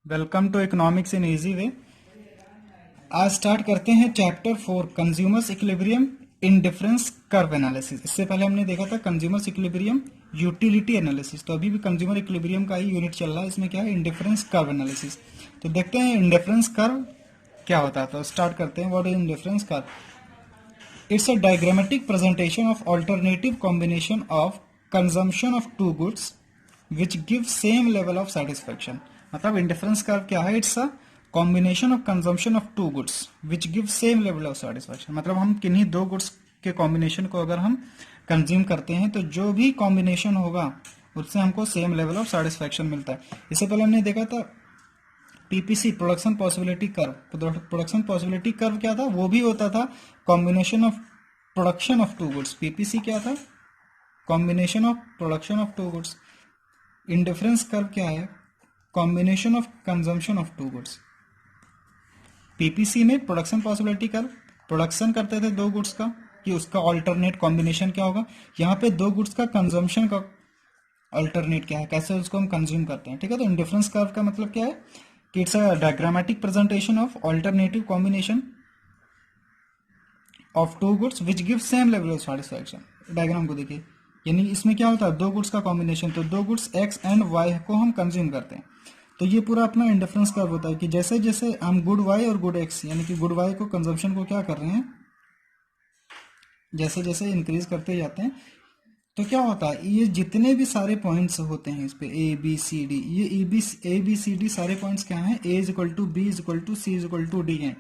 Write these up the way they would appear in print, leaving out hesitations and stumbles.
Welcome to economics in easy way. आज start करते हैं chapter 4 consumer's equilibrium indifference curve analysis. इससे पहले हमने देखा था कंज्यूमर्स इक्विलिब्रियम यूटिलिटी एनालिसिस, तो अभी भी कंज्यूमर इक्विलिब्रियम का ही यूनिट चल रहा है। इसमें क्या है, इंडिफरेंस कर्व एनालिसिस। तो देखते हैं इंडिफरेंस कर्व क्या होता है। तो स्टार्ट करते हैं। What is indifference curve? It's a diagrammatic presentation of alternative combination of consumption of two goods which give same level of satisfaction. मतलब इंडिफरेंस कर्व क्या है? It's a combination of consumption of two goods which give same level of satisfaction. मतलब हम किन्हीं दो goods के combination को अगर हम कंज्यूम करते हैं तो जो भी कॉम्बिनेशन होगा उससे हमको सेम लेवल ऑफ सेटिस्फेक्शन मिलता है। इससे पहले हमने देखा था PPC, production possibility curve. Production possibility curve क्या था? वो भी होता था combination of production of two goods. PPC क्या था? Combination of production of two goods. Indifference curve क्या है? Combination of consumption of two goods. PPC में प्रोडक्शन पॉसिबिलिटी कर्व, प्रोडक्शन करते थे दो गुड्स का कि उसका ऑल्टरनेट कॉम्बिनेशन क्या होगा। यहाँ पे दो गुड्स का कंजम्पशन का अल्टरनेट क्या है, कैसे उसको हम कंज्यूम करते हैं। ठीक है, तो इंडिफरेंस कर्व का मतलब क्या है कि it's a diagrammatic presentation of alternative combination of two goods which give same level of satisfaction. Diagram को देखिए, यानी इसमें क्या होता है, दो गुड्स का कॉम्बिनेशन। तो दो गुड्स एक्स एंड वाई को हम कंज्यूम करते हैं, तो ये पूरा अपना इंडिफरेंस कर्व होता है कि जैसे जैसे हम गुड वाई और गुड एक्स यानी कि गुड वाई को कंजम्पशन को क्या कर रहे हैं, जैसे जैसे इंक्रीज करते जाते हैं तो क्या होता है, ये जितने भी सारे पॉइंट्स होते हैं इस पे ए बी सी डी, ये ए बी सी डी सारे पॉइंट्स क्या हैं, A is equal to B is equal to C is equal to D हैं,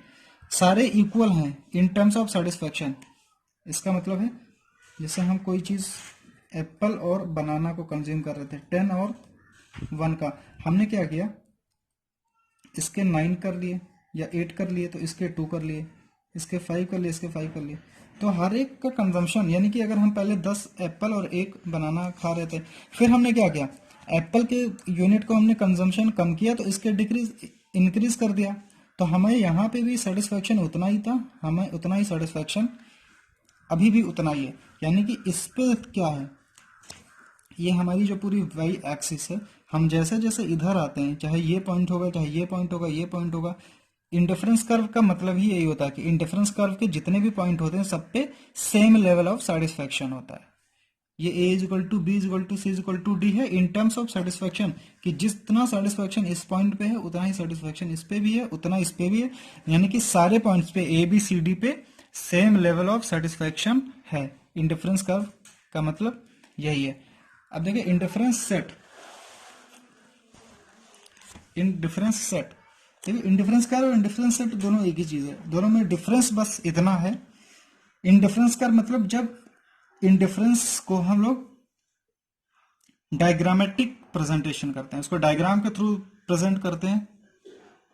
सारे इक्वल हैं इन टर्म्स ऑफ सेटिस्फेक्शन। इसका मतलब है जैसे हम कोई चीज एप्पल और बनाना को कंज्यूम कर रहे थे 10 और 1 का, हमने क्या किया, इसके 9 कर लिए या 8 कर लिए, तो इसके 2 कर लिए, इसके 5 कर लिए, इसके 5 कर लिए। तो हर एक का कंजम्पशन, यानी कि अगर हम पहले 10 एप्पल और 1 बनाना खा रहे थे, फिर हमने क्या किया, एप्पल के यूनिट को हमने कंजम्पशन कम किया तो इसके डिक्रीज इंक्रीज कर दिया। तो हमें यहाँ पे भी सेटिस्फेक्शन उतना ही था, हमें उतना ही सेटिस्फेक्शन अभी भी उतना ही है। यानी कि इस पे क्या है, ये हमारी जो पूरी वाई एक्सिस है, हम जैसे जैसे इधर आते हैं, चाहे ये पॉइंट होगा, चाहे ये पॉइंट होगा, ये पॉइंट होगा, इंडिफरेंस कर्व का मतलब ही यही होता है कि इंडिफरेंस कर्व के जितने भी पॉइंट होते हैं सब पे सेम लेवल ऑफ सेटिस्फेक्शन होता है। ये A is equal to B is equal to C is equal to D है इन टर्म्स ऑफ सेटिस्फेक्शन, कि जितना सेटिस्फेक्शन इस पॉइंट पे है उतना ही सेटिस्फेक्शन इस पे भी है, उतना इस पे भी है। यानी कि सारे पॉइंट्स पे ए बी सी डी पे सेम लेवल ऑफ सेटिस्फेक्शन है। इंडिफरेंस कर्व का मतलब यही है। अब देखिए इंडिफरेंस सेट, इंडिफरेंस सेट, देखिए इंडिफरेंस कर्व और इंडिफरेंस सेट दोनों एक ही चीज है, दोनों में डिफरेंस बस इतना है। इंडिफरेंस कर्व मतलब जब इंडिफरेंस को हम लोग डायग्रामेटिक प्रेजेंटेशन करते हैं, उसको डायग्राम के थ्रू प्रेजेंट करते हैं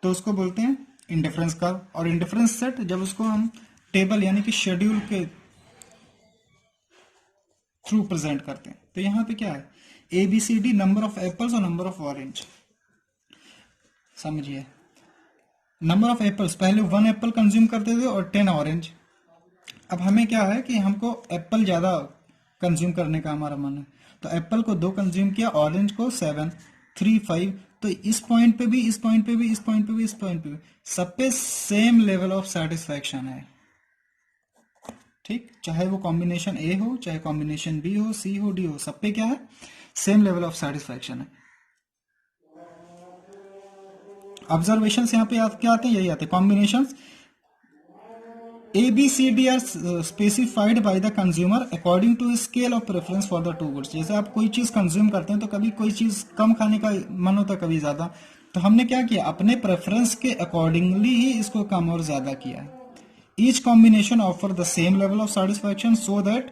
तो उसको बोलते हैं इंडिफरेंस कर्व। और इंडिफरेंस सेट जब उसको हम टेबल यानी कि शेड्यूल के थ्रू प्रेजेंट करते हैं। तो यहाँ पे क्या है, A B C D number of apples और नंबर ऑफ ऑरेंज। समझिए, नंबर ऑफ एप्पल्स, पहले 1 एप्पल कंज्यूम करते थे और 10 ऑरेंज। अब हमें क्या है कि हमको एप्पल ज्यादा कंज्यूम करने का हमारा मन है, तो एप्पल को 2 कंज्यूम किया, ऑरेंज को 7, 3, 5। तो इस पॉइंट पे भी, इस पॉइंट पे भी, इस पॉइंट पे भी, इस पॉइंट पे भी सब पे सेम लेवल ऑफ सेटिस्फैक्शन है। ठीक, चाहे वो कॉम्बिनेशन ए हो, चाहे कॉम्बिनेशन बी हो, सी हो, डी हो, सब पे क्या है, सेम लेवल ऑफ सेटिस्फैक्शन है। ऑब्जर्वेशन यहाँ पे क्या आते हैं, यही आते हैं combination. A B C D are specified by the consumer according to scale of preference for the two goods. जैसे आप कोई चीज कंज्यूम करते हैं तो कभी कोई चीज कम खाने का मन होता है, कभी ज्यादा, तो हमने क्या किया, अपने प्रेफरेंस के अकॉर्डिंगली ही इसको कम और ज्यादा किया है। Each combination offer the same level of satisfaction so that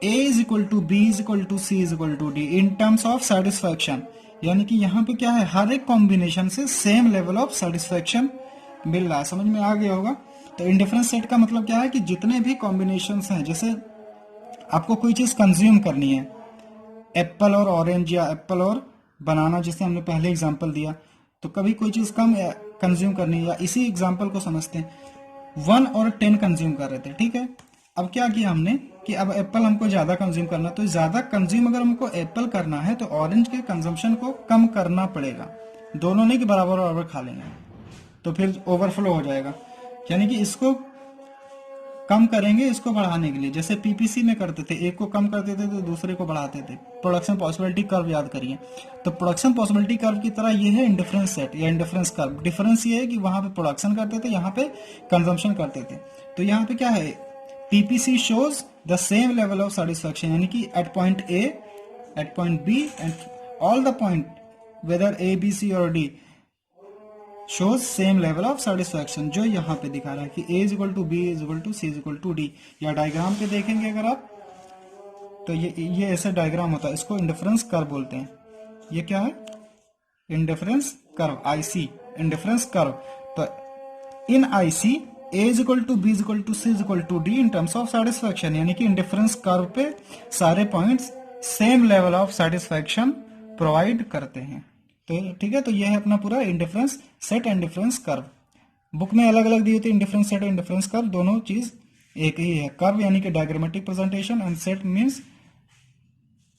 A is equal to B is equal to C is equal to D in terms of satisfaction. यानी कि यहाँ पे क्या है, हर एक कॉम्बिनेशन से सेम लेवल ऑफ सेटिस्फैक्शन मिल रहा है। समझ में आ गया होगा। तो इंडिफरेंस सेट का मतलब क्या है कि जितने भी कॉम्बिनेशंस हैं, जैसे आपको कोई चीज कंज्यूम करनी है, एप्पल और ऑरेंज या एप्पल और बनाना, जिससे हमने पहले एग्जांपल दिया, तो कभी कोई चीज कम कंज्यूम करनी है, या इसी एग्जांपल को समझते हैं 1 और 10 कंज्यूम कर रहे थे। ठीक है, अब क्या किया हमने कि अब एप्पल हमको ज्यादा कंज्यूम करना, तो ज्यादा कंज्यूम अगर हमको एप्पल करना है तो ऑरेंज के कंजम्पशन को कम करना पड़ेगा। दोनों नहीं कि बराबर बराबर खा लेंगे, तो फिर ओवरफ्लो हो जाएगा। यानी कि इसको कम करेंगे इसको बढ़ाने के लिए, जैसे पीपीसी में करते थे, एक को कम करते थे तो दूसरे को बढ़ाते थे। प्रोडक्शन पॉसिबिलिटी कर्व याद करिए, तो प्रोडक्शन पॉसिबिलिटी कर्व की तरह ये है इंडिफरेंस सेट या इंडिफरेंस कर्व। डिफरेंस ये है कि वहां पे प्रोडक्शन करते थे, यहाँ पे कंजम्पशन करते थे। तो यहाँ पे क्या है, PPC shows the same level of satisfaction, यानी कि at point A, at point B and all the point whether A B C और D shows same level of satisfaction, जो यहाँ पे दिखा रहा है कि A is equal to B is equal to C is equal to D. या diagram पे देखेंगे अगर आप, तो ये ऐसे डायग्राम होता है, इसको इंडिफरेंस कर्व बोलते हैं। ये क्या है, indifference curve, IC indifference curve. तो in IC A is equal to B is equal to C is equal to D in terms of satisfaction, यानी कि इंडिफरेंस कर्व पे सारे points same level of satisfaction provide करते हैं। तो ठीक है, तो ये है अपना पूरा indifference set and difference curve. Book में अलग अलग दी होती है, indifference set and indifference curve, दोनों चीज एक ही है। कर्व यानी कि diagrammatic presentation, and set means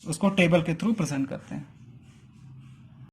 उसको टेबल के थ्रू प्रेजेंट करते हैं।